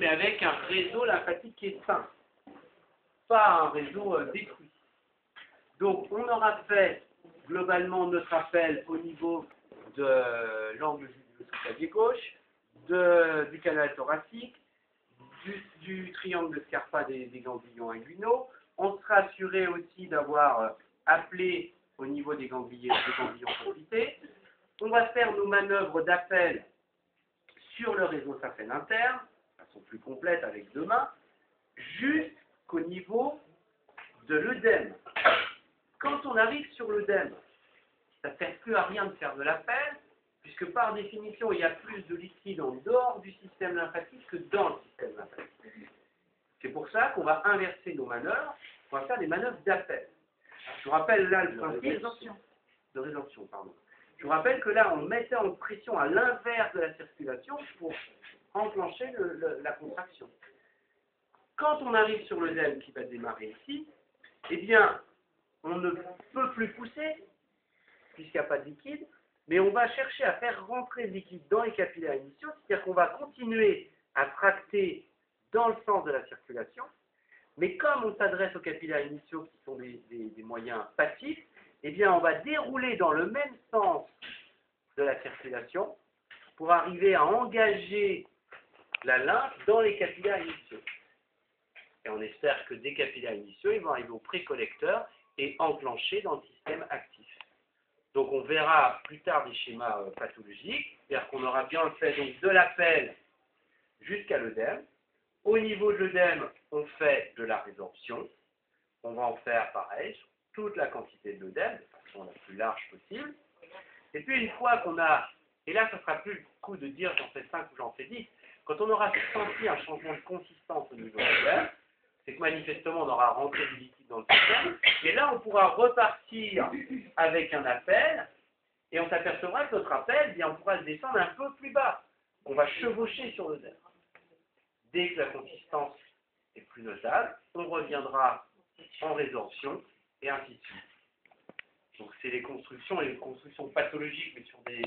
mais avec un réseau lymphatique qui est sain, pas un réseau détruit. Donc, on aura fait globalement notre appel au niveau de l'angle jugulo-clavier gauche, du canal thoracique, du triangle de Scarpa des ganglions inguinaux. On sera assuré aussi d'avoir appelé au niveau des ganglions compliqués. On va faire nos manœuvres d'appel sur le réseau saphène interne, de façon plus complète avec 2 mains, jusqu'au niveau de l'œdème. Quand on arrive sur l'œdème, ça ne sert plus à rien de faire de l'appel, puisque par définition, il y a plus de liquide en dehors du système lymphatique que dans le système lymphatique. C'est pour ça qu'on va inverser nos manœuvres, on va faire des manœuvres d'appel. Je vous rappelle là le principe de résorption. Je vous rappelle que là, on mettait en pression à l'inverse de la circulation pour enclencher la contraction. Quand on arrive sur l'œdème qui va démarrer ici, eh bien, on ne peut plus pousser, puisqu'il n'y a pas de liquide, mais on va chercher à faire rentrer le liquide dans les capillaires initiaux, c'est-à-dire qu'on va continuer à tracter dans le sens de la circulation, mais comme on s'adresse aux capillaires initiaux qui sont des moyens passifs, eh bien on va dérouler dans le même sens de la circulation pour arriver à engager la lymphe dans les capillaires initiaux. Et on espère que des capillaires initiaux, ils vont arriver au précollecteur et enclencher dans le système actif. Donc on verra plus tard des schémas pathologiques, c'est-à-dire qu'on aura bien fait donc, de l'appel jusqu'à l'œdème. Au niveau de l'œdème, on fait de la résorption. On va en faire pareil sur toute la quantité de l'œdème, de façon la plus large possible. Et puis une fois qu'on a, et là ça ne sera plus le coup de dire j'en fais 5 ou j'en fais 10, quand on aura senti un changement de consistance au niveau de l'œdème, c'est que manifestement on aura rentré du liquide dans le système, et là on pourra repartir avec un appel, et on s'apercevra que notre appel, eh bien, on pourra le descendre un peu plus bas. On va chevaucher sur l'œdème. Dès que la consistance est plus notable, on reviendra en résorption, et ainsi de suite. Donc c'est les constructions pathologiques, mais sur des